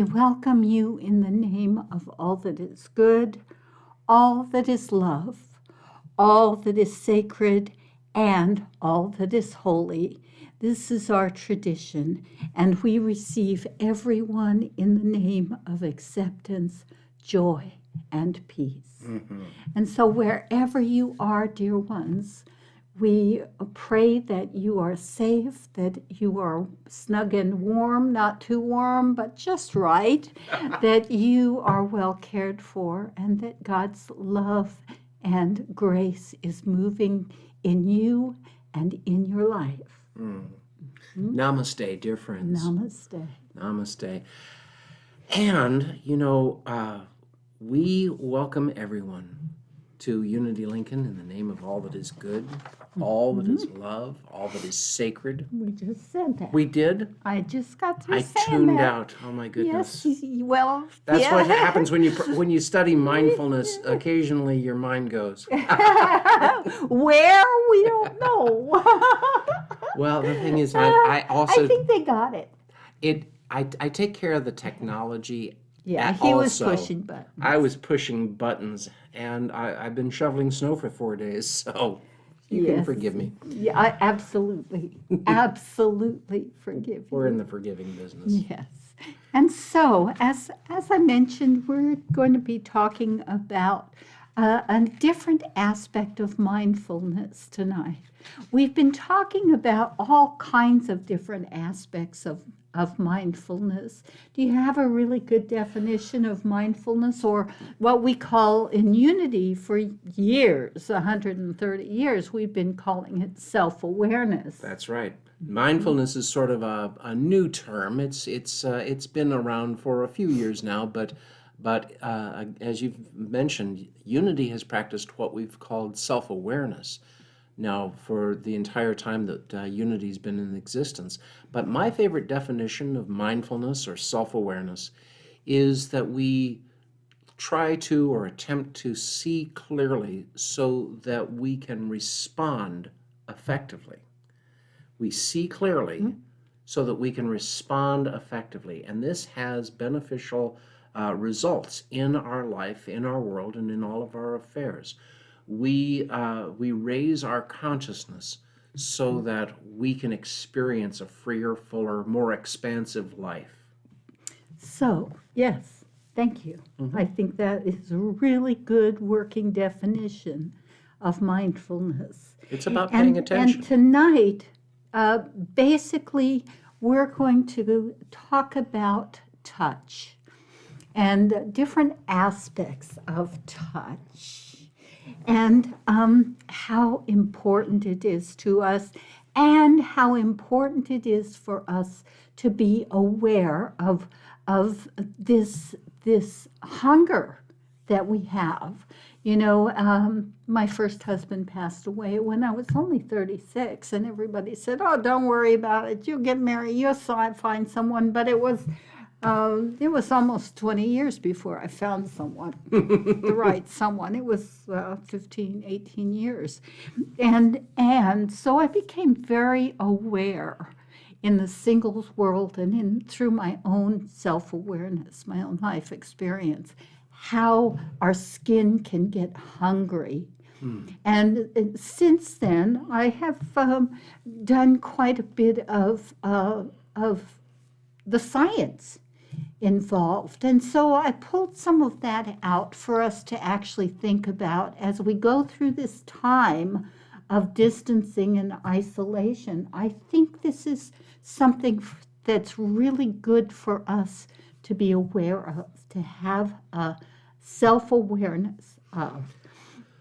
I welcome you in the name of all that is good, all that is love, all that is sacred, and all that is holy. This is our tradition, and we receive everyone in the name of acceptance, joy, and peace. And so wherever you are, dear ones, we pray that you are safe, that you are snug and warm, not too warm, but just right, that you are well cared for, and that God's love and grace is moving in you and in your life. Namaste, dear friends. Namaste. Namaste. And, we welcome everyone to Unity Lincoln in the name of all that is good, all that is love, all that is sacred. We just said that. We did? I just got through I saying tuned that. out. Oh my goodness. Yes, well, That's yeah. what happens when you study mindfulness. Occasionally your mind goes. Where? We don't know. Well, the thing is, I also I think they got it. I take care of the technology. Yeah, he was also. pushing buttons. I was pushing buttons, and I've been shoveling snow for 4 days, so you can Yes. forgive me. Yeah, I absolutely forgive you. We're in the forgiving business. Yes. And so, as I mentioned, we're going to be talking about a different aspect of mindfulness tonight. We've been talking about all kinds of different aspects of mindfulness. Do you have a really good definition of mindfulness, or what we call in Unity for years, 130 years, we've been calling it self-awareness? That's right. Mindfulness is sort of a new term. It's been around for a few years now, but as you've mentioned, Unity has practiced what we've called self-awareness now for the entire time that Unity's been in existence. But my favorite definition of mindfulness or self-awareness is that we try to or attempt to see clearly so that we can respond effectively. We see clearly so that we can respond effectively. And this has beneficial results in our life, in our world, and in all of our affairs. We raise our consciousness so that we can experience a freer, fuller, more expansive life. So, yes, thank you. I think that is a really good working definition of mindfulness. It's about paying attention. And tonight, basically, we're going to talk about touch and different aspects of touch, and how important it is to us, and how important it is for us to be aware of this hunger that we have. You know, my first husband passed away when I was only 36, and everybody said, "Oh, don't worry about it. You'll get married. You'll find someone." But it was almost 20 years before I found someone, the right someone. It was 15, 18 years. And so I became very aware in the singles world and through my own self-awareness, my own life experience, how our skin can get hungry. And since then, I have done quite a bit of the science involved. And so I pulled some of that out for us to actually think about as we go through this time of distancing and isolation. I think this is something that's really good for us to be aware of, to have a self-awareness of.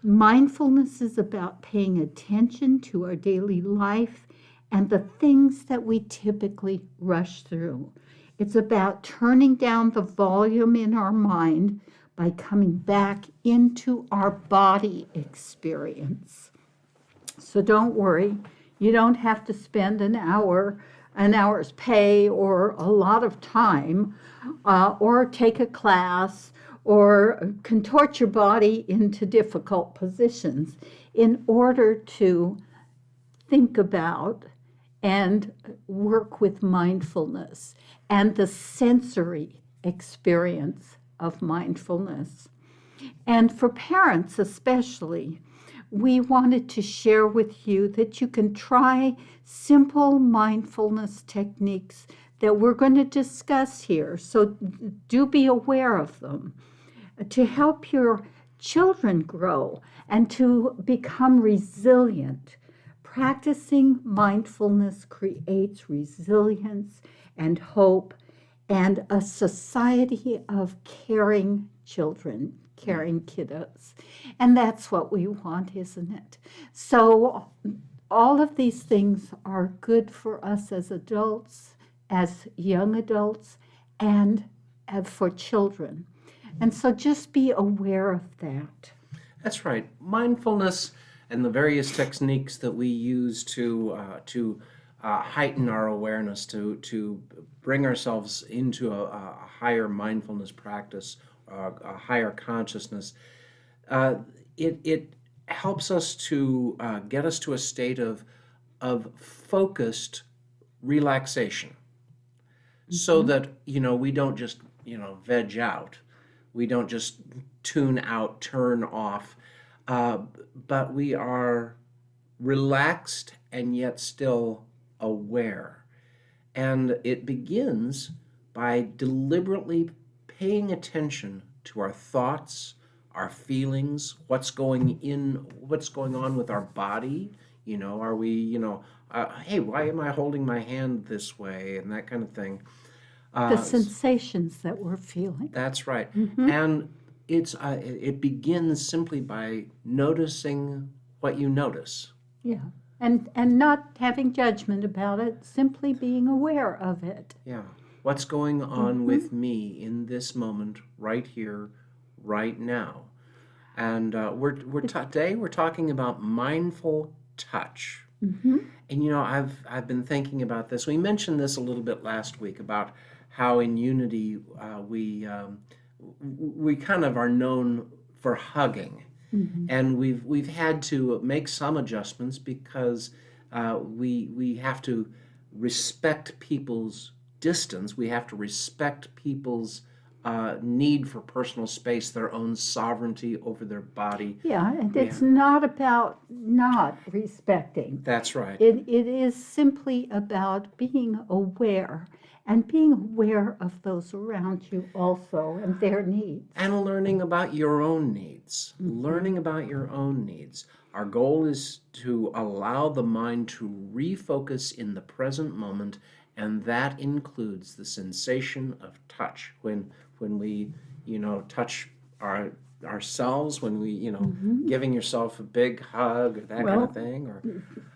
Mindfulness is about paying attention to our daily life and the things that we typically rush through. It's about turning down the volume in our mind by coming back into our body experience. So don't worry, you don't have to spend an hour's pay or a lot of time, or take a class, or contort your body into difficult positions in order to think about and work with mindfulness and the sensory experience of mindfulness. And for parents especially, we wanted to share with you that you can try simple mindfulness techniques that we're going to discuss here. So do be aware of them to help your children grow and to become resilient. Practicing mindfulness creates resilience and hope and a society of caring children, caring kiddos. And that's what we want, isn't it? So all of these things are good for us as adults, as young adults, and for children. And so just be aware of that. That's right. Mindfulness and the various techniques that we use to heighten our awareness, to bring ourselves into a higher mindfulness practice, a higher consciousness. It helps us to get us to a state of focused relaxation, so that we don't just veg out, we don't just tune out, turn off, but we are relaxed and yet still aware. And it begins by deliberately paying attention to our thoughts, our feelings, what's going on with our body. Are we, hey, why am I holding my hand this way, and that kind of thing. The sensations that we're feeling. That's right. And it begins simply by noticing what you notice. Yeah. And not having judgment about it, simply being aware of it. Yeah. What's going on with me in this moment, right here, right now? And today we're talking about mindful touch. And I've been thinking about this. We mentioned this a little bit last week about how in Unity we kind of are known for hugging. And we've had to make some adjustments because we have to respect people's distance. We have to respect people's need for personal space, their own sovereignty over their body. Yeah, and it's not about not respecting. That's right. It is simply about being aware, and being aware of those around you also and their needs. And learning about your own needs. Learning about your own needs. Our goal is to allow the mind to refocus in the present moment, and that includes the sensation of touch. When we, touch ourselves, when we, giving yourself a big hug or that kind of thing. Or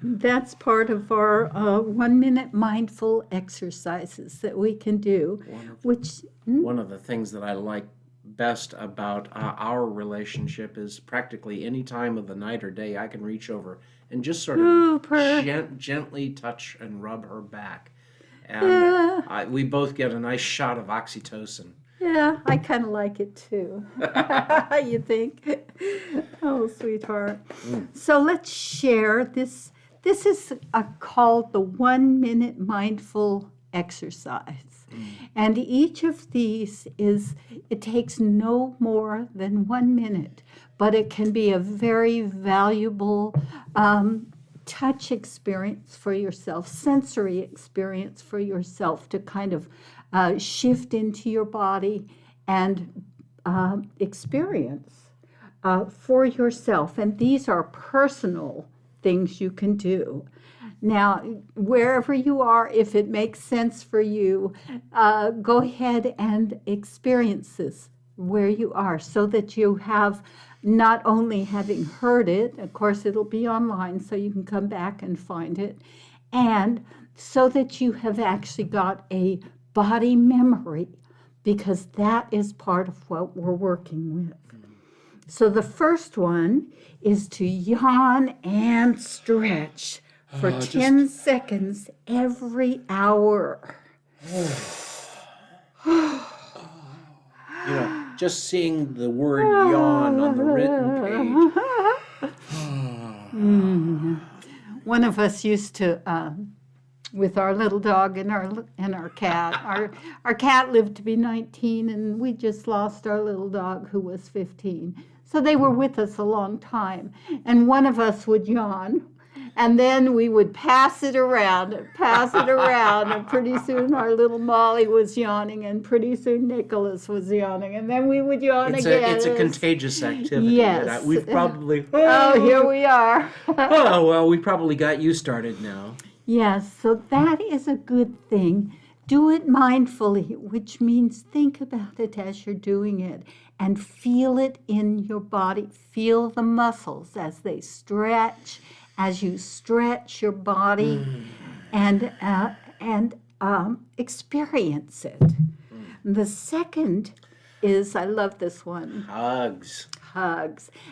that's part of our 1 minute mindful exercises that we can do. One of the things that I like best about our relationship is practically any time of the night or day I can reach over and just sort of gently touch and rub her back. And we both get a nice shot of oxytocin. Yeah, I kind of like it too. You think? Oh, sweetheart. So let's share this. This is called the 1 minute mindful exercise. And each of these it takes no more than 1 minute, but it can be a very valuable touch experience for yourself, sensory experience for yourself to kind of shift into your body and experience for yourself. And these are personal things you can do. Now, wherever you are, if it makes sense for you, go ahead and experience this where you are, so that you have not only having heard it, of course it'll be online so you can come back and find it, and so that you have actually got a body memory, because that is part of what we're working with. So the first one is to yawn and stretch for 10 seconds every hour. Just seeing the word yawn on the written page. One of us used to with our little dog and our cat. Our cat lived to be 19, and we just lost our little dog who was 15. So they were with us a long time. And one of us would yawn, and then we would pass it around, and pretty soon our little Molly was yawning, and pretty soon Nicholas was yawning, and then we would yawn again. It's a contagious activity. Yes. We've probably... Oh, here we are. Oh, well, we probably got you started now. Yes, so that is a good thing. Do it mindfully, which means think about it as you're doing it and feel it in your body. Feel the muscles as they stretch, as you stretch your body, and experience it. The second is, I love this one. Hugs.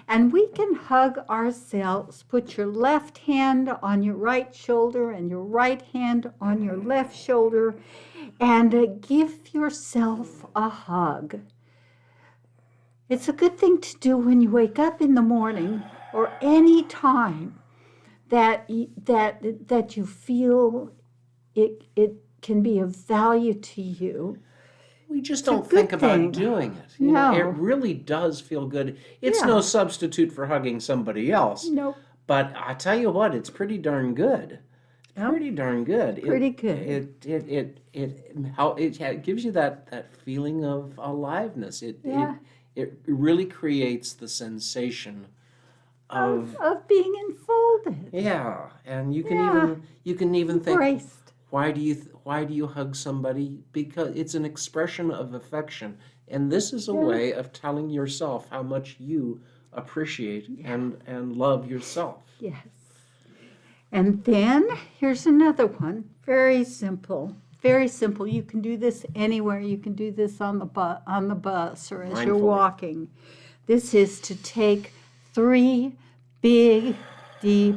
And we can hug ourselves. Put your left hand on your right shoulder and your right hand on your left shoulder, and give yourself a hug. It's a good thing to do when you wake up in the morning or any time that you feel it can be of value to you. We just don't think about doing it. You know, it really does feel good. It's no substitute for hugging somebody else. Nope. But I tell you what, it's pretty darn good. Pretty darn good. Pretty good. It gives you that feeling of aliveness. It really creates the sensation of being enfolded. Yeah, and you can even think, Embraced. why do you hug somebody? Because it's an expression of affection, and this is a way of telling yourself how much you appreciate and love yourself. Yes. And then here's another one. Very simple. Very simple. You can do this anywhere. You can do this on the bus or as you're walking. This is to take 3 big, deep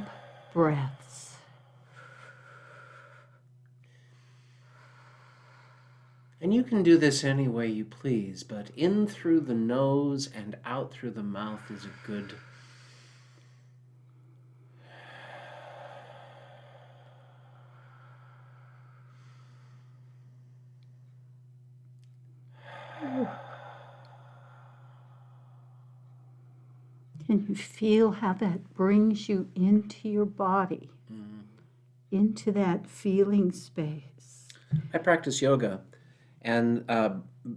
breaths. And you can do this any way you please, but in through the nose and out through the mouth is a good. Can you feel how that brings you into your body, into that feeling space? I practice yoga, and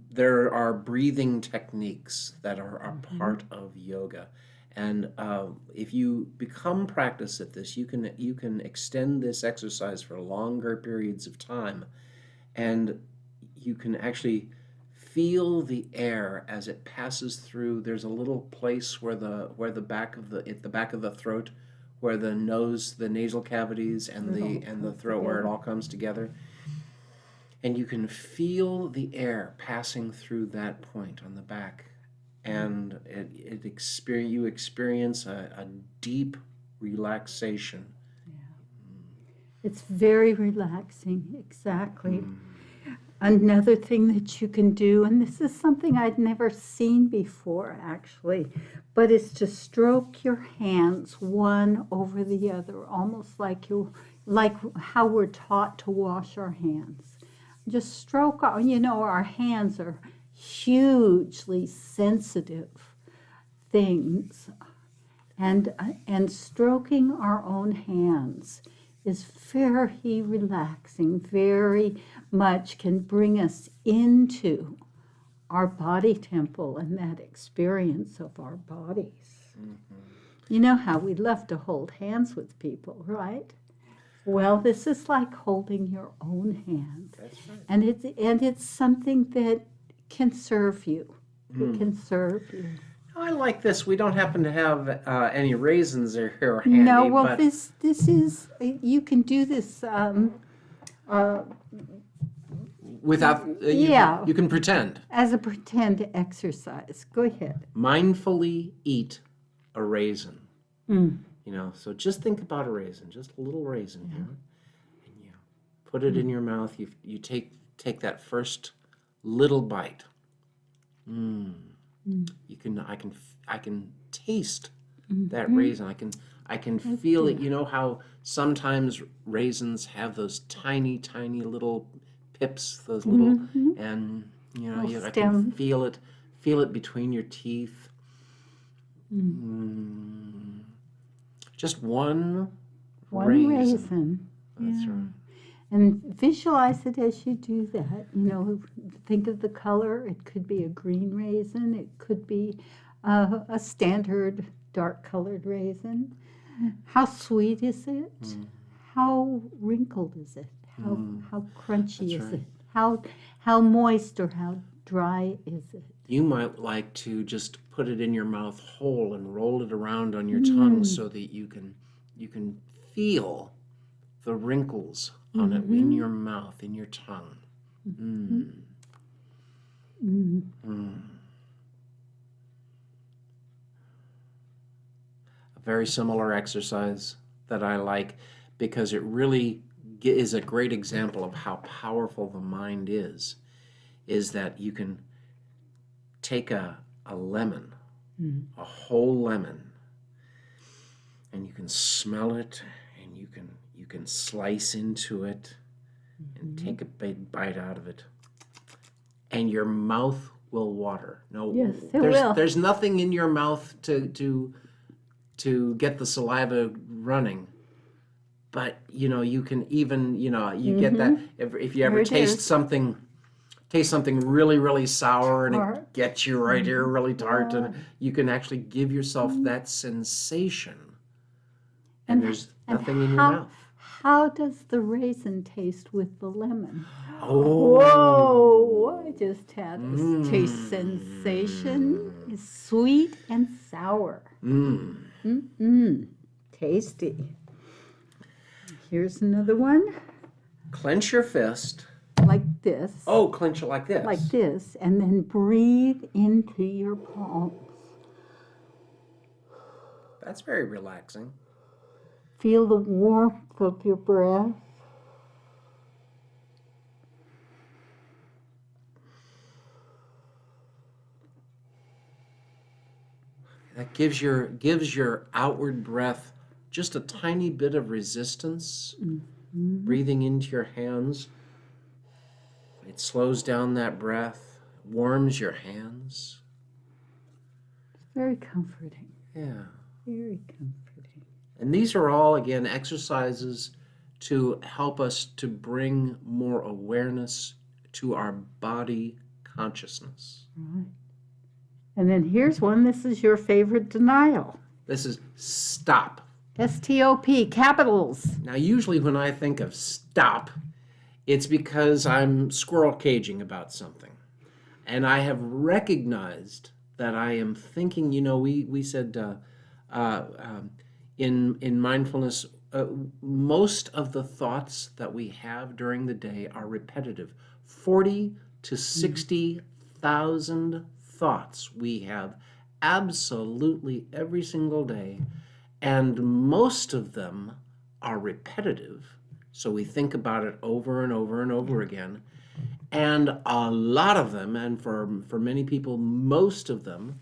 there are breathing techniques that are a part of yoga. And if you become practiced at this, you can extend this exercise for longer periods of time, and you can actually feel the air as it passes through. There's a little place where the back of the throat, where the nose, the nasal cavities, and the throat, where it all comes together. And you can feel the air passing through that point on the back, and you experience a deep relaxation. It's very relaxing, exactly. Another thing that you can do, and this is something I'd never seen before actually, but is to stroke your hands one over the other, almost like how we're taught to wash our hands. Just stroke, our hands are hugely sensitive things, and stroking our own hands is very relaxing, very much can bring us into our body temple and that experience of our bodies. You know how we love to hold hands with people, right? Well, this is like holding your own hand. That's right. And it's something that can serve you. It can serve you. I like this. We don't happen to have any raisins here handy. No, well, but this is, you can do this without you can pretend. as a pretend exercise. Go ahead. Mindfully eat a raisin. So just think about a raisin, just a little raisin here, and you put it in your mouth. You take that first little bite. I can taste that raisin. I can feel it. You know how sometimes raisins have those tiny, tiny little pips, those little, and you know, I can feel it between your teeth. Just one raisin. That's right. And visualize it as you do that. You know, think of the color. It could be a green raisin. It could be a standard dark-colored raisin. How sweet is it? How wrinkled is it? How crunchy is it? How moist or how dry is it? You might like to just put it in your mouth whole and roll it around on your tongue so that you can feel the wrinkles on it in your mouth, in your tongue. A very similar exercise that I like because it really is a great example of how powerful the mind is that you can take a lemon, a whole lemon, and you can smell it, and you can slice into it and take a big bite out of it, and your mouth will water. No, yes, it will. There's nothing in your mouth to get the saliva running, but you know you can even you get that if you ever taste something really, really sour and it gets you right here really tart, and you can actually give yourself that sensation, and there's nothing in your mouth. How does the raisin taste with the lemon? Oh. Whoa, I just had a taste sensation. It's sweet and sour. Tasty. Here's another one. Clench your fist. Like this. Oh, clench it like this. Like this, and then breathe into your palms. That's very relaxing. Feel the warmth of your breath. That gives your outward breath just a tiny bit of resistance. Breathing into your hands. It slows down that breath, warms your hands. It's very comforting. Yeah. Very comforting. And these are all, again, exercises to help us to bring more awareness to our body consciousness. Right. And then here's one. This is your favorite denial. This is stop. S-T-O-P, capitals. Now, usually when I think of stop, it's because I'm squirrel caging about something. And I have recognized that I am thinking, we said in mindfulness, most of the thoughts that we have during the day are repetitive. 40 to 60,000 thoughts we have absolutely every single day. And most of them are repetitive. So we think about it over and over and over again. And a lot of them, and for many people, most of them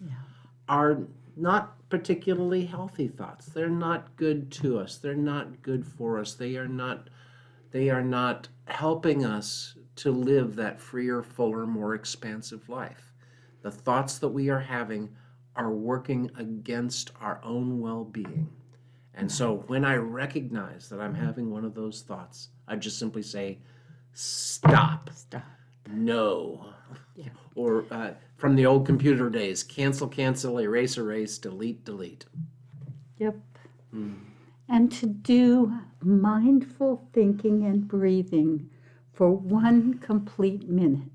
are not particularly healthy thoughts. They're not good to us. They're not good for us. They are not helping us to live that freer, fuller, more expansive life. The thoughts that we are having are working against our own well-being. And so when I recognize that I'm having one of those thoughts, I just simply say, stop. Stop. No. Yeah. Or from the old computer days, cancel, cancel, erase, erase, delete, delete. Yep. And to do mindful thinking and breathing for 1 complete minute.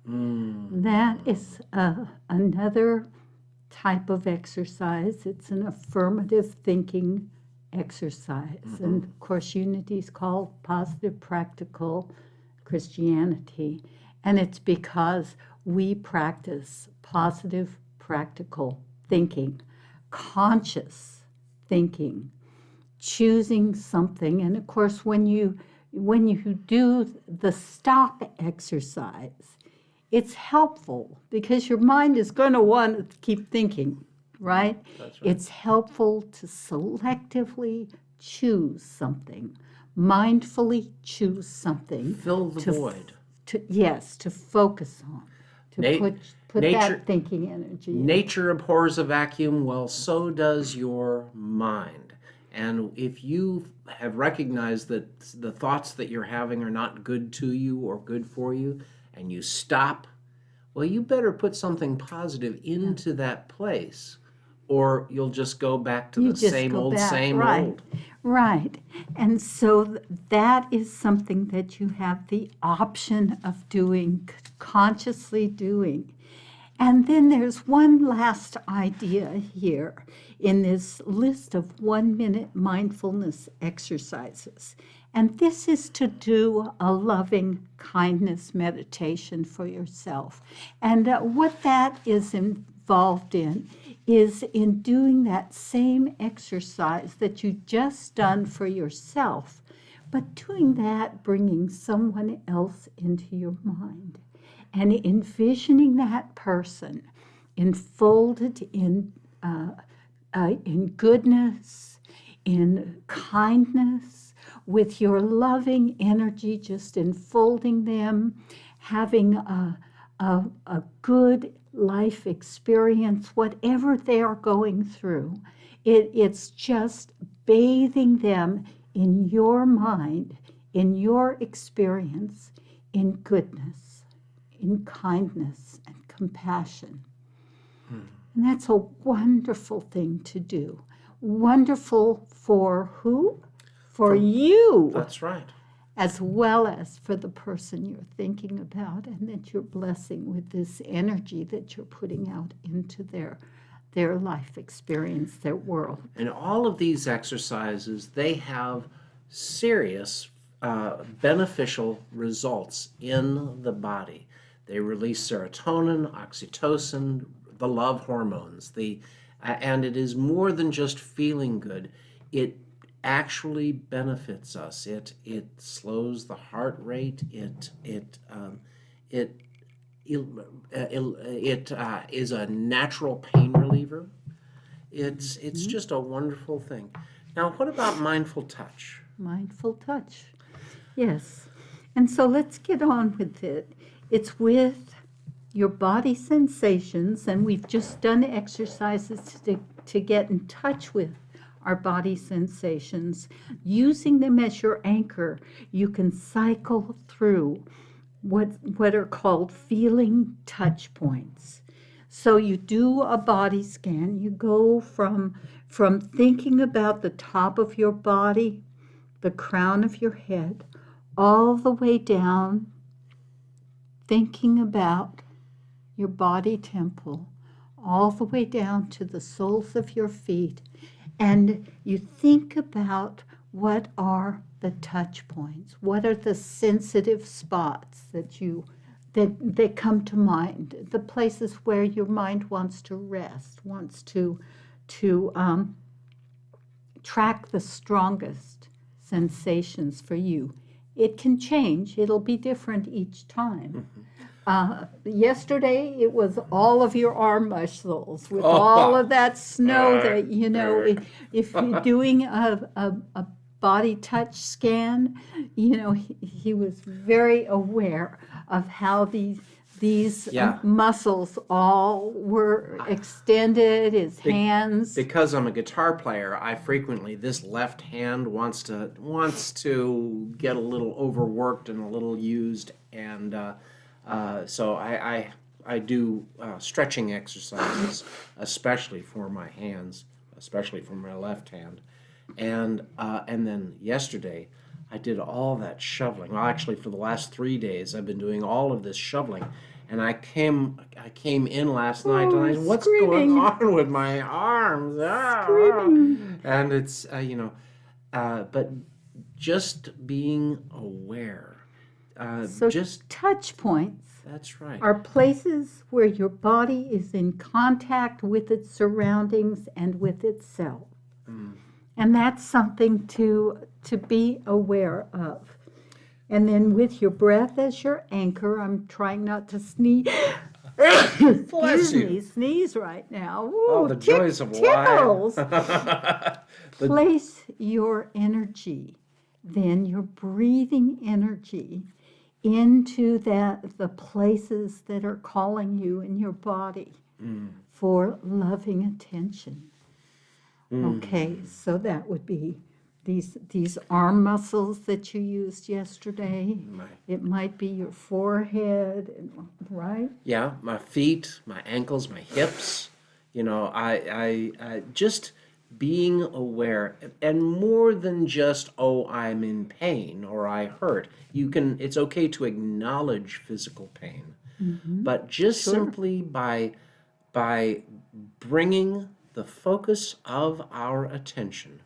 That is another type of exercise. It's an affirmative thinking exercise. And of course, Unity is called Positive Practical Christianity. And it's because we practice positive practical thinking, conscious thinking, choosing something. And of course, when you do the stop exercise, it's helpful because your mind is going to want to keep thinking. right? That's right. It's helpful to selectively choose something, mindfully choose something. Fill the to, void. yes, to focus on, to Na- put nature, that thinking energy in. Nature abhors a vacuum, well, so does your mind. And if you have recognized that the thoughts that you're having are not good to you or good for you, and you stop, well, you better put something positive into that place, or you'll just go back to You the just same go old, back, same right, old. right. And so that is something that you have the option of doing, consciously doing. And then there's one last idea here in this list of 1-minute mindfulness exercises. And this is to do a loving kindness meditation for yourself. And what that is involved in is in doing that same exercise that you just done for yourself, but doing that, bringing someone else into your mind and envisioning that person enfolded in goodness, in kindness, with your loving energy, just enfolding them, having a good life experience, whatever they are going through. It's just bathing them in your mind, in your experience, in goodness, in kindness and compassion. And that's a wonderful thing to do. Wonderful for who? For you, That's right. as well as for the person you're thinking about, and that you're blessing with this energy that you're putting out into their life experience, their world. And all of these exercises, they have serious beneficial results in the body. They release serotonin, oxytocin, the love hormones. And it is more than just feeling good. It actually benefits us. It slows the heart rate. It is a natural pain reliever. It's just a wonderful thing. Now, what about mindful touch? Mindful touch. Yes. And so let's get on with it. It's with your body sensations, and we've just done exercises to get in touch with our body sensations. Using them as your anchor, you can cycle through what are called feeling touch points. So you do a body scan. You go from thinking about the top of your body, the crown of your head, all the way down, thinking about your body temple, all the way down to the soles of your feet. And you think about what are the touch points, what are the sensitive spots that come to mind, the places where your mind wants to rest, wants to track the strongest sensations for you. It can change. It'll be different each time. Yesterday, it was all of your arm muscles with all of that snow that, if you're doing a body touch scan, he was very aware of how these muscles all were extended, his hands. Because I'm a guitar player, I frequently, this left hand wants to get a little overworked and a little used, and so I do stretching exercises, especially for my hands, especially for my left hand, and then yesterday I did all that shoveling. Well, actually, for the last 3 days, I've been doing all of this shoveling, and I came in last night, and I said, "What's going on with my arms?" And it's but just being aware. So just touch points. That's right. Are places where your body is in contact with its surroundings and with itself. And that's something to be aware of. And then with your breath as your anchor, I'm trying not to sneeze. Bless Excuse you. me, sneeze right now. Oh, Ooh, the joys of tickles. life. Place your energy, then your breathing energy, into the places that are calling you in your body for loving attention. Okay, so that would be these arm muscles that you used yesterday. It might be your forehead, right? Yeah, my feet, my ankles, my hips. I just being aware, and more than just, oh, I'm in pain or I hurt. It's okay to acknowledge physical pain, but just Sure. simply by bringing the focus of our attention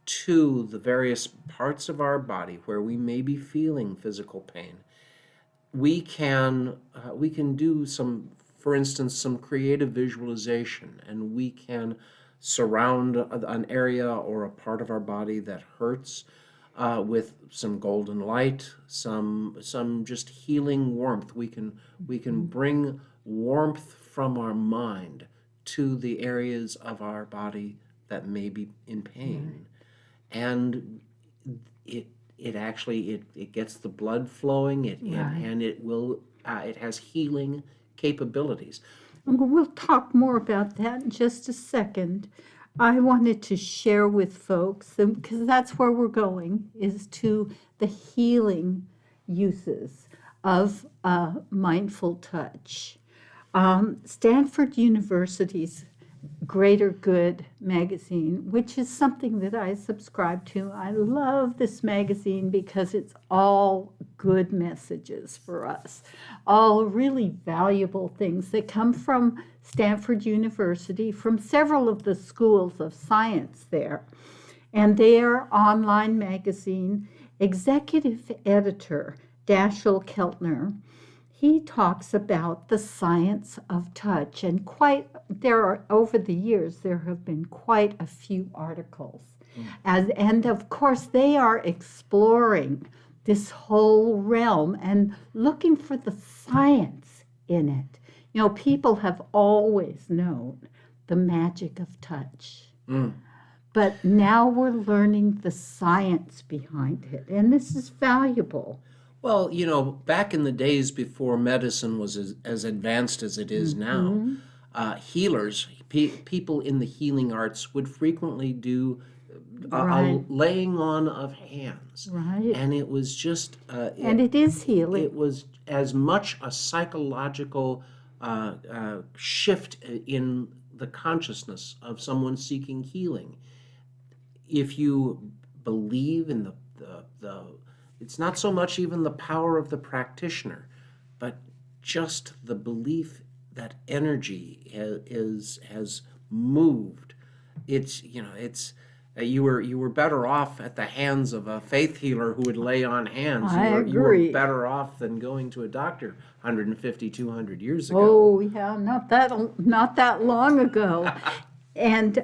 to the various parts of our body where we may be feeling physical pain, we can do some, for instance, some creative visualization, and we can surround an area or a part of our body that hurts with some golden light, some just healing warmth. We can bring warmth from our mind to the areas of our body that may be in pain, and it it gets the blood flowing. And it has healing capabilities. We'll talk more about that in just a second. I wanted to share with folks, because that's where we're going, is to the healing uses of mindful touch. Stanford University's Greater Good magazine, which is something that I subscribe to. I love this magazine because it's all good messages for us, all really valuable things that come from Stanford University, from several of the schools of science there. And their online magazine executive editor, Dashiell Keltner, he talks about the science of touch, and over the years there have been quite a few articles, and of course they are exploring this whole realm and looking for the science in it. People have always known the magic of touch, but now we're learning the science behind it, and this is valuable. Well, back in the days before medicine was as advanced as it is now, healers, people in the healing arts would frequently do a laying on of hands. Right. And it was just... And it is healing. It was as much a psychological shift in the consciousness of someone seeking healing. If you believe in the it's not so much even the power of the practitioner, but just the belief that energy has moved. You were better off at the hands of a faith healer who would lay on hands. I You were agree. better off than going to a doctor 150, 200 years ago. Oh, yeah, not that long ago. And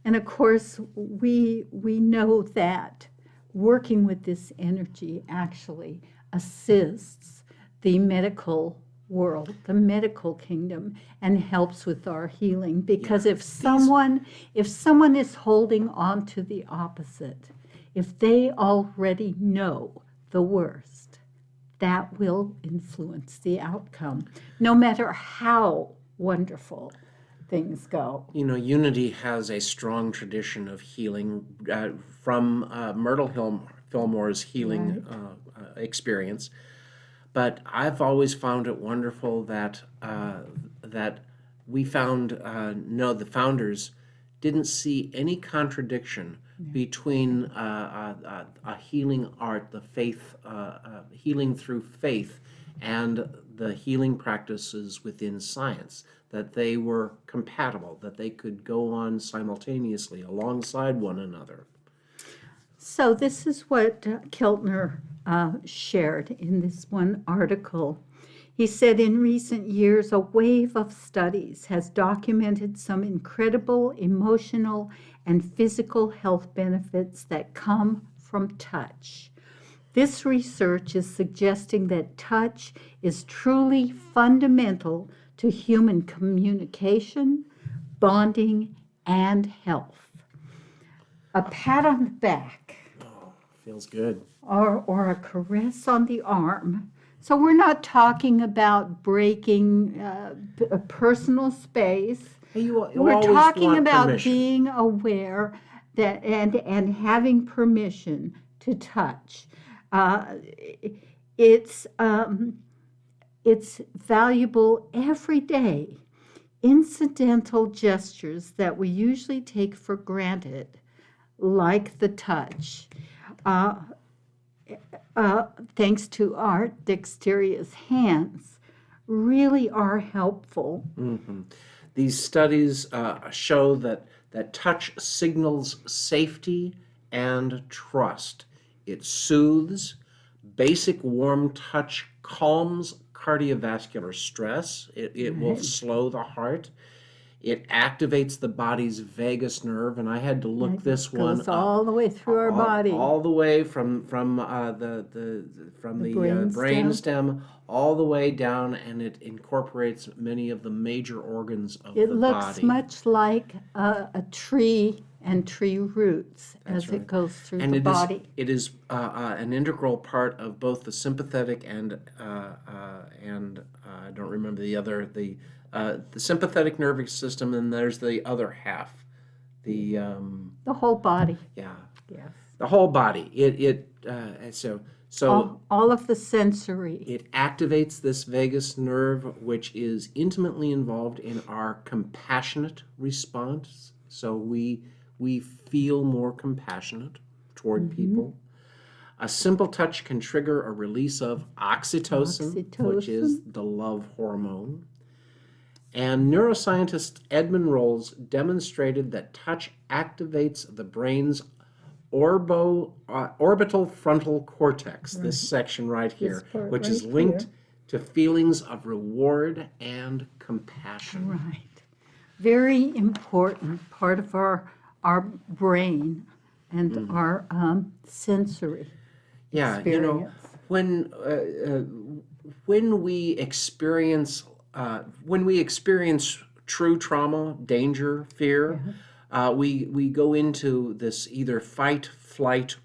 of course, we know that working with this energy actually assists the medical world, the medical kingdom, and helps with our healing. Because if someone is holding on to the opposite, if they already know the worst, that will influence the outcome, no matter how wonderful things go. Unity has a strong tradition of healing from Myrtle Fillmore's healing experience. But I've always found it wonderful that we found the founders didn't see any contradiction between a healing art, the faith, healing through faith, and the healing practices within science, that they were compatible, that they could go on simultaneously alongside one another. So this is what Keltner shared in this one article. He said, in recent years, a wave of studies has documented some incredible emotional and physical health benefits that come from touch. This research is suggesting that touch is truly fundamental to human communication, bonding, and health. A pat on the back Oh, feels good. or a caress on the arm. So we're not talking about breaking a personal space. You We're always talking want about permission. being aware that and having permission to touch. Uh, it's it's valuable every day. Incidental gestures that we usually take for granted, like the touch, uh, thanks to our dexterous hands, really are helpful. Mhm. These studies show that touch signals safety and trust. It soothes. Basic warm touch calms cardiovascular stress. It will Right. slow the heart. It activates the body's vagus nerve, and I had to look It this one goes up. all the way through our body. All the way from the brain Brainstem. stem all the way down, and it incorporates many of the major organs of It the looks body. much like a tree and tree roots That's as right. it goes through And the body. it is an integral part of both the sympathetic and I don't remember the sympathetic nervous system, and there's the other half, the The whole body, yeah, yes. the whole body. All of the sensory. It activates this vagus nerve, which is intimately involved in our compassionate response. So we feel more compassionate toward people. A simple touch can trigger a release of oxytocin, which is the love hormone. And neuroscientist Edmund Rolls demonstrated that touch activates the brain's orbital frontal cortex, this section right here, part which is right linked here. to feelings of reward and compassion. Right. Very important part of our brain and our sensory Yeah, experience. when we experience true trauma, danger, fear, we go into this either fight, flight,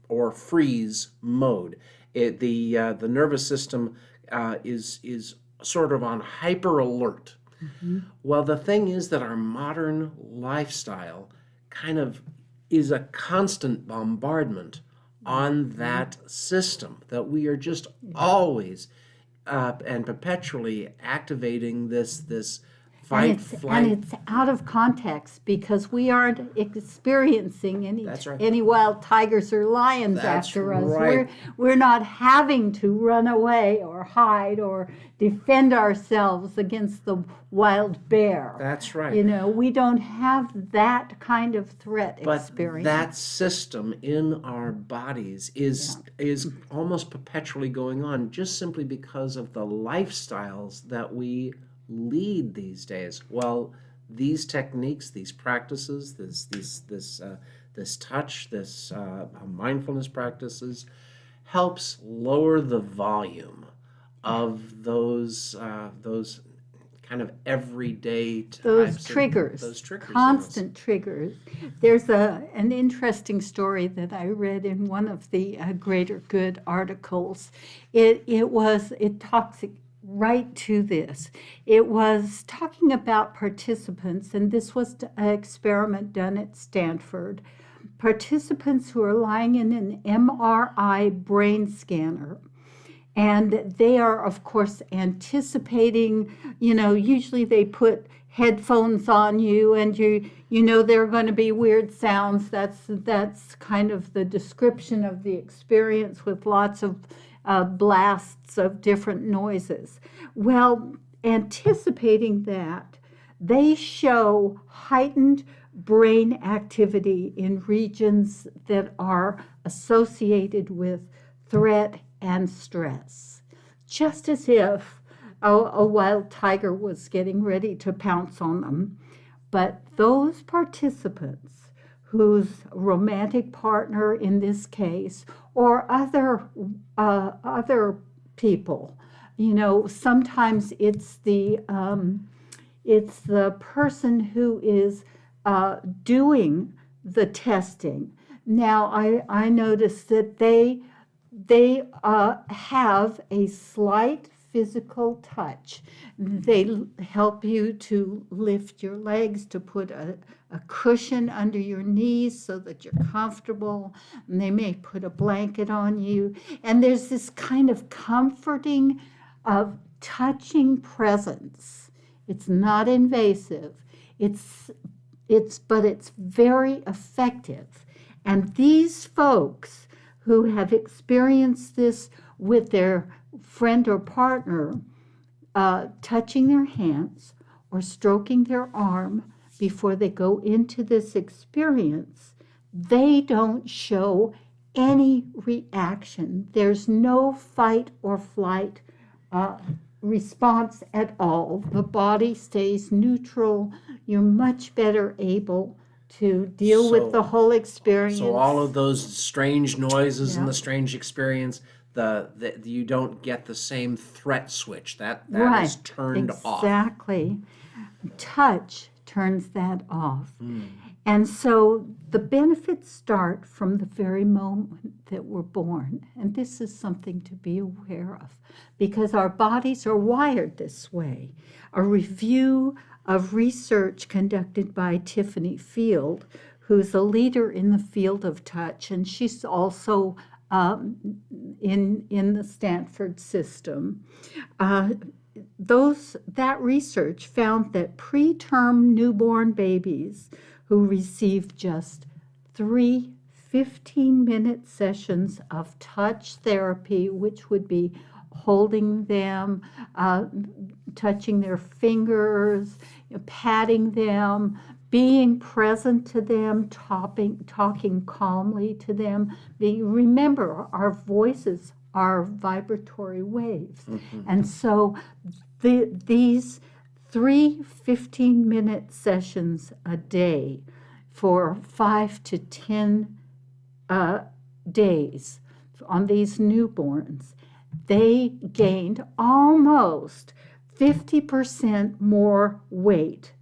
or freeze mode. The nervous system is sort of on hyper alert. Well, the thing is that our modern lifestyle kind of is a constant bombardment on that system, that we are just always and perpetually activating this fight, flight. And it's out of context because we aren't experiencing That's right. any wild tigers or lions That's after us. right. We're not having to run away or hide or defend ourselves against the wild bear. That's right. You know, we don't have that kind of threat But experience. that system in our bodies is almost perpetually going on, just simply because of the lifestyles that we lead these days. Well, these techniques, these practices, this touch, this mindfulness practices, helps lower the volume of those kind of everyday types Those triggers, those triggers, constant triggers. There's an interesting story that I read in one of the Greater Good articles. It talks right to this. It was talking about participants, and this was an experiment done at Stanford. Participants who are lying in an MRI brain scanner. And they are, of course, anticipating, usually they put headphones on you and you know there are going to be weird sounds. That's kind of the description of the experience, with lots of blasts of different noises. Well, anticipating that, they show heightened brain activity in regions that are associated with threat and stress, just as if a wild tiger was getting ready to pounce on them. But those participants whose romantic partner in this case, or other people. You know, sometimes it's the person who is doing the testing. Now, I noticed that they have a slight physical touch. They help you to lift your legs, to put a cushion under your knees so that you're comfortable. And they may put a blanket on you. And there's this kind of comforting, touching presence. It's not invasive. But it's very effective. And these folks who have experienced this with their friend or partner, touching their hands or stroking their arm before they go into this experience, they don't show any reaction. There's no fight or flight response at all. The body stays neutral. You're much better able to deal with the whole experience. So all of those strange noises and Yeah. the strange experience, you don't get the same threat switch. That Right. is turned off. Exactly. Touch turns that off. And so the benefits start from the very moment that we're born. And this is something to be aware of because our bodies are wired this way. A review of research conducted by Tiffany Field, who's a leader in the field of touch, and she's also in the Stanford system. That research found that preterm newborn babies who received just 3 15-minute sessions of touch therapy, which would be holding them, touching their fingers, patting them, being present to them, talking calmly to them. Remember, our voices are vibratory waves. And so these 3 15-minute sessions a day for 5 to 10 days on these newborns, they gained almost 50% more weight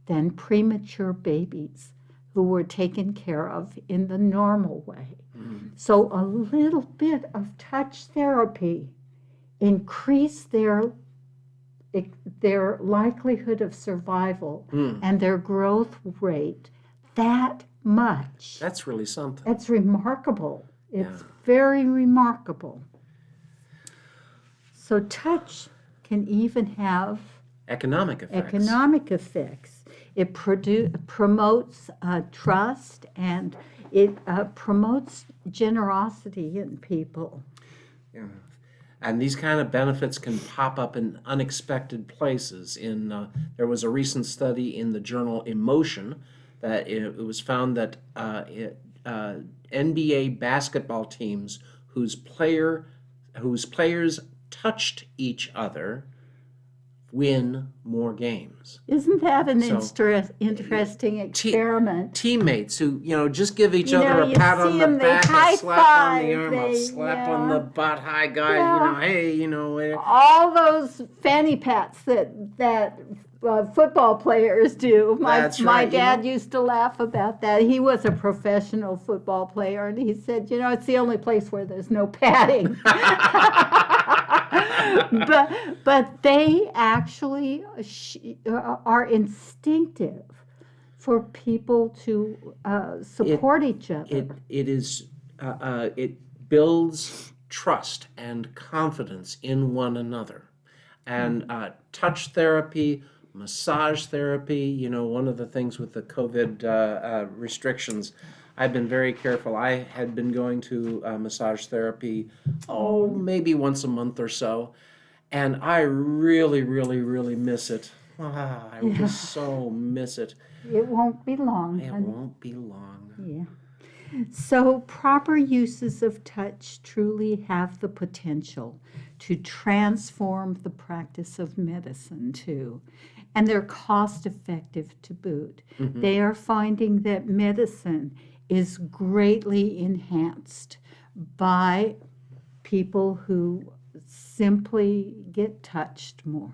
than premature babies who were taken care of in the normal way. So a little bit of touch therapy increased their likelihood of survival and their growth rate that much. That's really something. That's remarkable. It's very remarkable. So touch can even have economic effects. It promotes trust, and it promotes generosity in people. Yeah. And these kind of benefits can pop up in unexpected places. There was a recent study in the journal Emotion that it was found that NBA basketball teams whose players touched each other win more games. Isn't that an interesting experiment? Teammates who, just give each other a pat on the back, a slap on the arm, a slap on the butt. Hi, guys, hey, all those fanny pats that football players do. My dad used to laugh about that. He was a professional football player, and he said, it's the only place where there's no padding. But they actually are instinctive for people to support each other. It builds trust and confidence in one another. And touch therapy, massage therapy, one of the things with the COVID restrictions, I've been very careful. I had been going to massage therapy, maybe once a month or so, and I really, really, really miss it. I just so miss it. It won't be long. It won't be long. Yeah. So proper uses of touch truly have the potential to transform the practice of medicine too. and they're cost effective to boot. They are finding that medicine is greatly enhanced by people who simply get touched more.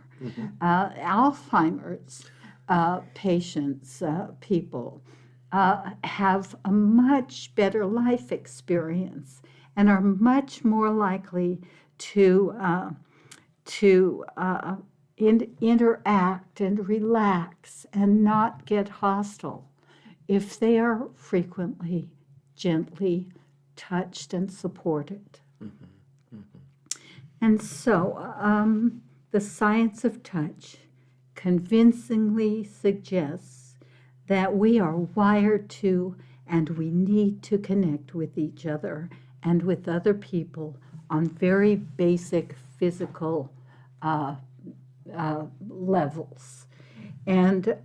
Alzheimer's patients, people, have a much better life experience and are much more likely to interact and relax and not get hostile if they are frequently, gently touched and supported. And so the science of touch convincingly suggests that we are wired to and we need to connect with each other and with other people on very basic physical levels. And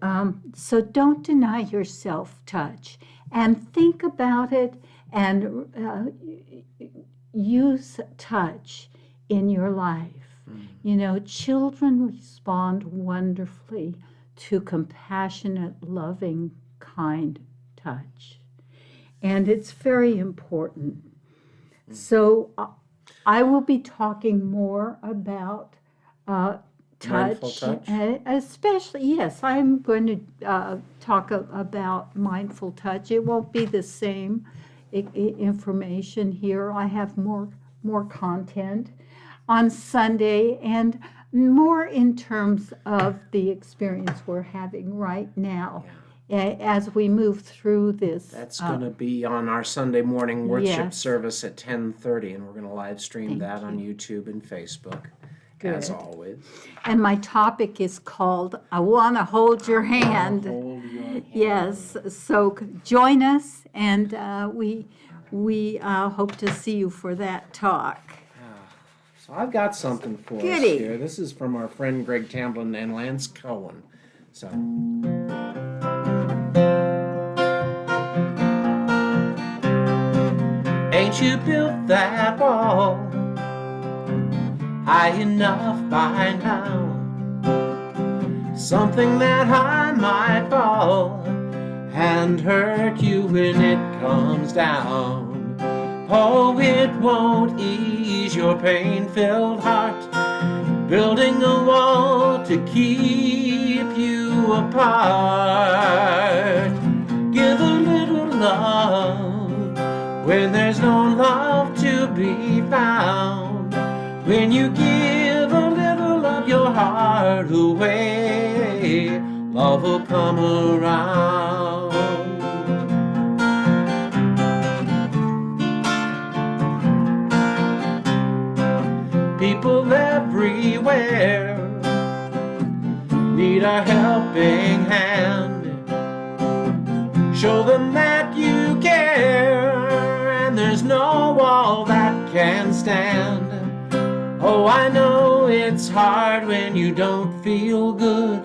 so don't deny yourself touch and think about it and use touch in your life. You know, children respond wonderfully to compassionate, loving, kind touch. And it's very important. So I will be talking more about Mindful touch. touch? Especially, yes, I'm going to talk about mindful touch. It won't be the same information here. I have more content on Sunday and more in terms of the experience we're having right now as we move through this. That's going to be on our Sunday morning worship Yes. service at 10:30, and we're going to live stream Thank that on you. YouTube and Facebook, Good. as always. And my topic is called I Want to Hold Your Hand. Hold your hand. Yes, so join us, and we hope to see you for that talk. So I've got something for us Goody. here. This is from our friend Greg Tamblin and Lance Cohen. So. Ain't you built that wall high enough by now? Something that I might fall and hurt you when it comes down. Oh, it won't ease your pain-filled heart, building a wall to keep you apart. Give a little love when there's no love to be found. When you give a little of your heart away, love will come around. People everywhere need a helping hand. Show them that you care, and there's no wall that can stand. Oh, I know it's hard when you don't feel good,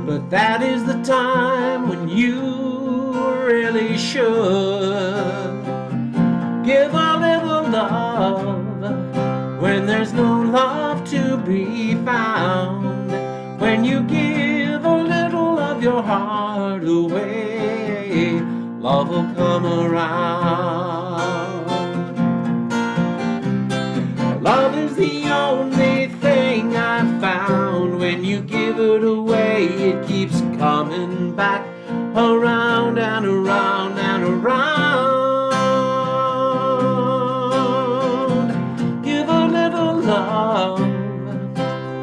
but that is the time when you really should give a little love when there's no love to be found. When you give a little of your heart away, love will come around. Love is the only thing I've found. When you give it away, it keeps coming back around and around and around. Give a little love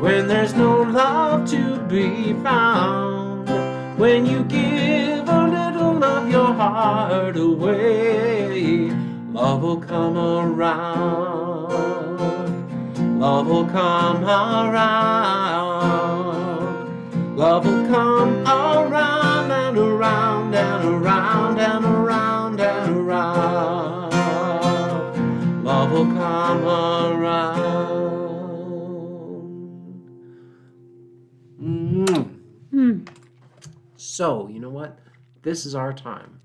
when there's no love to be found. When you give a little of your heart away, love will come around. Love will come around. Love will come around and around and around and around and around. Love will come around. So, you know what? This is our time.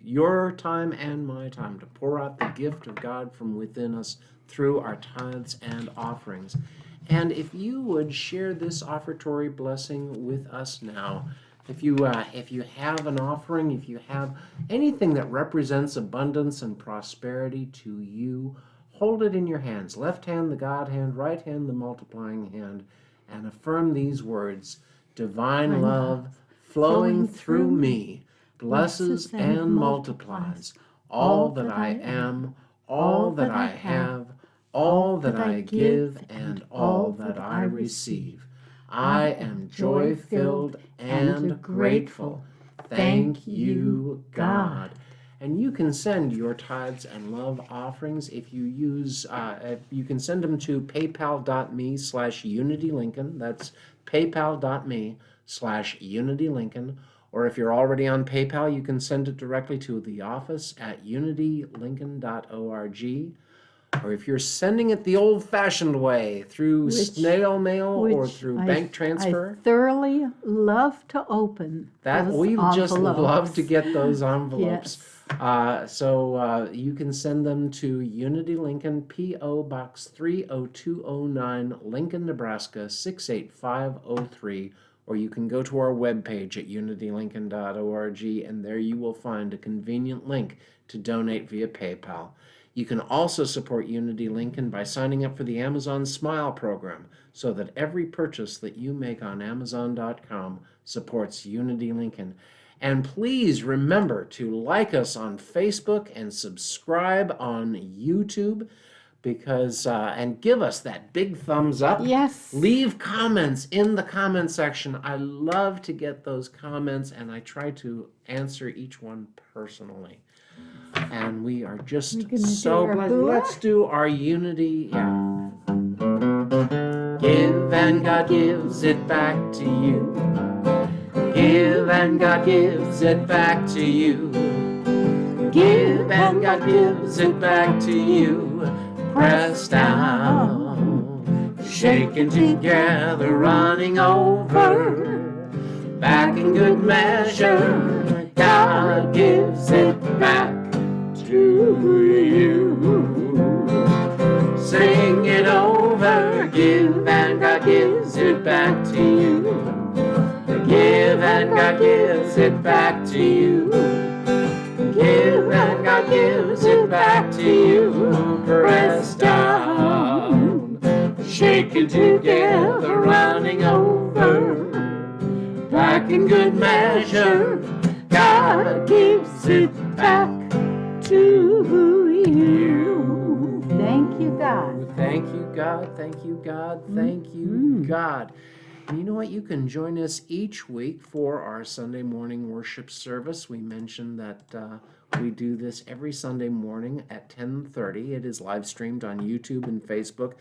Your time and my time to pour out the gift of God from within us through our tithes and offerings. And if you would share this offertory blessing with us now, if you have an offering, if you have anything that represents abundance and prosperity to you, hold it in your hands. Left hand, the God hand, right hand, the multiplying hand, and affirm these words: divine love flowing through me blesses and multiplies all that I am, all that I have, all that I give, and all that I receive. I am joy-filled and grateful. Thank you, God. And you can send your tithes and love offerings if you use, you can send them to paypal.me/UnityLincoln. That's paypal.me/UnityLincoln. Or if you're already on PayPal, you can send it directly to the office at unitylincoln.org. Or if you're sending it the old-fashioned way through snail mail or through bank transfer. I thoroughly love to open those we just envelopes. love to get those envelopes. Yes. So you can send them to Unity Lincoln, P.O. Box 30209, Lincoln, Nebraska 68503. Or you can go to our webpage at unitylincoln.org, and there you will find a convenient link to donate via PayPal. You can also support Unity Lincoln by signing up for the Amazon Smile program, so that every purchase that you make on Amazon.com supports Unity Lincoln. And please remember to like us on Facebook and subscribe on YouTube, because and give us that big thumbs up. Yes. Leave comments in the comment section. I love to get those comments, and I try to answer each one personally. And we are just so blessed. Let's do our unity. Yeah. Give and God gives it back to you. Give and God gives it back to you. Give and God gives it back to you. Pressed down, shaken together, running over, back in good measure. God gives it back to you. Sing it over. Give and God gives it back to you. Give and God gives it back to you. Give and God gives it back to you. Pressed down, shaken together, running over, back in good measure. God gives it back to you. Thank you, God. Thank you, God. Thank you, God. Thank you, God. And you know what? You can join us each week for our Sunday morning worship service. We mentioned that we do this every Sunday morning at 10:30. It is live streamed on YouTube and Facebook.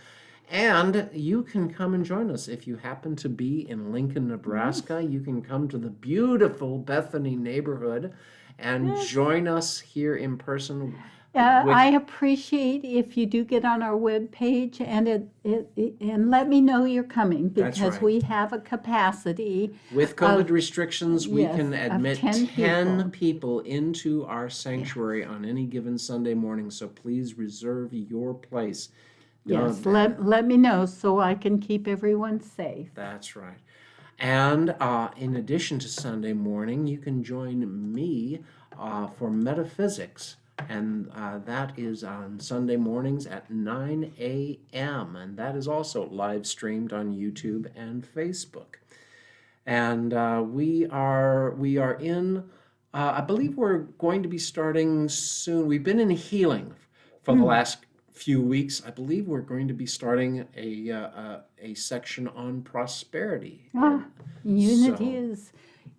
And you can come and join us if you happen to be in Lincoln, Nebraska. You can come to the beautiful Bethany neighborhood and join us here in person. I appreciate if you do get on our webpage and and let me know you're coming, because right. we have a capacity. With COVID restrictions, we yes, can of admit 10 people into our sanctuary on any given Sunday morning, so please reserve your place. Yes, let me know so I can keep everyone safe. That's right. And in addition to Sunday morning, you can join me for metaphysics. And that is on Sunday mornings at 9 a.m. And that is also live streamed on YouTube and Facebook. And we are in, I believe we're going to be starting soon. We've been in healing for the last few weeks. I believe we're going to be starting a section on prosperity. Unity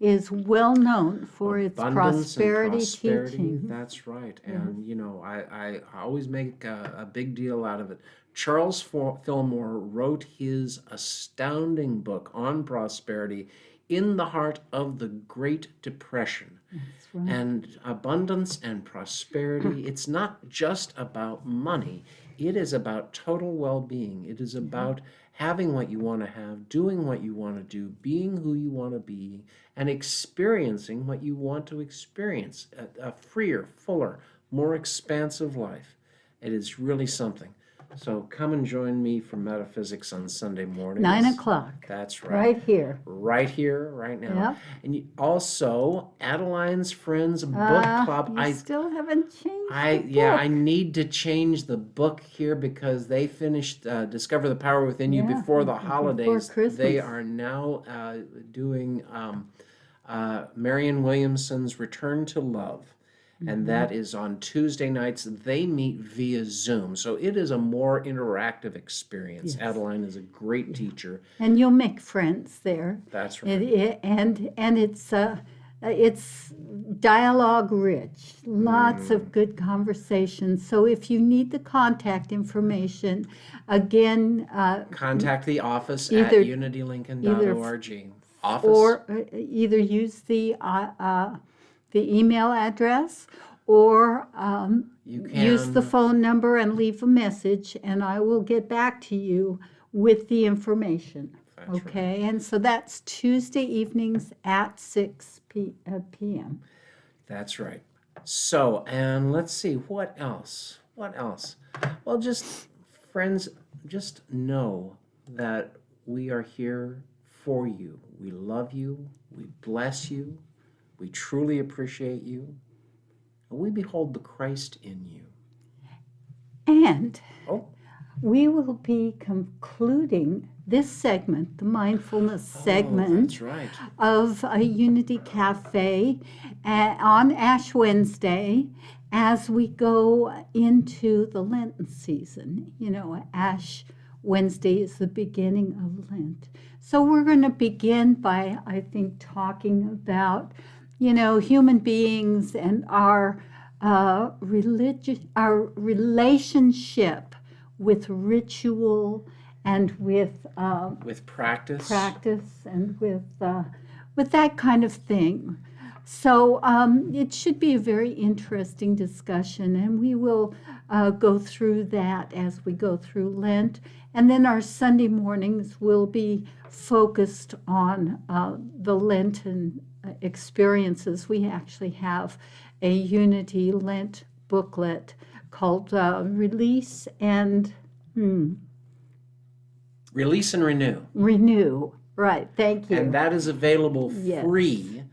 is well known for its prosperity teaching. That's right. And, you know, I always make a big deal out of it. Charles Fillmore wrote his astounding book on prosperity in the heart of the Great Depression. That's right. And abundance and prosperity, it's not just about money. It is about total well-being. It is about having what you want to have, doing what you want to do, being who you want to be, and experiencing what you want to experience, a freer, fuller, more expansive life. It is really something. So come and join me for metaphysics on Sunday mornings. 9 o'clock. That's right. Right here. Right here, right now. Yep. And also, Adeline's Friends Book Club. You still haven't changed the book. I need to change the book here because they finished Discover the Power Within You before the holidays. Before Christmas. They are now doing Marianne Williamson's Return to Love. And that is on Tuesday nights. They meet via Zoom. So it is a more interactive experience. Yes. Adeline is a great teacher. And you'll make friends there. That's right. And it's dialogue rich, lots of good conversations. So if you need the contact information, again, contact the office at unitylincoln.org. Office. Or either use the email address, or you can use the phone number and leave a message, and I will get back to you with the information. That's okay, right. And so that's Tuesday evenings at 6 p.m. That's right. So, and let's see, what else? What else? Well, just, friends, just know that we are here for you. We love you. We bless you. We truly appreciate you, and we behold the Christ in you. And we will be concluding this segment, the mindfulness segment that's right. of a Unity Cafe on Ash Wednesday as we go into the Lenten season. You know, Ash Wednesday is the beginning of Lent. So we're going to begin by, I think, talking about human beings and our relationship with ritual and with practice, and with that kind of thing. So it should be a very interesting discussion, and we will go through that as we go through Lent. And then our Sunday mornings will be focused on the Lenten experiences. We actually have a Unity Lent booklet called Release and Renew. Right, thank you. And that is available free.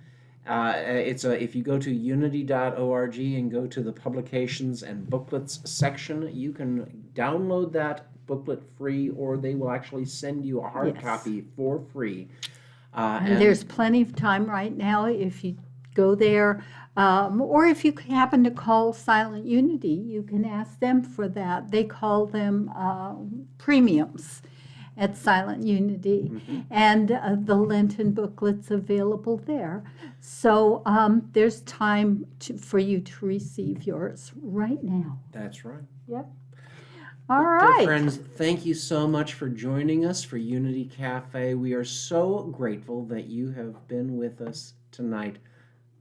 If you go to unity.org and go to the publications and booklets section, you can download that booklet free, or they will actually send you a hard copy for free. And there's plenty of time right now if you go there, or if you happen to call Silent Unity, you can ask them for that. They call them premiums at Silent Unity, and the Lenten booklet's available there. So there's time for you to receive yours right now. That's right. Yep. All right. Dear friends, thank you so much for joining us for Unity Cafe. We are so grateful that you have been with us tonight.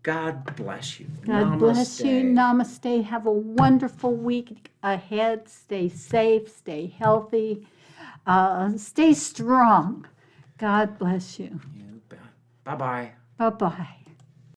God bless you. God bless you. Namaste. Have a wonderful week ahead. Stay safe. Stay healthy. Stay strong. God bless you. You bet. Bye-bye. Bye-bye.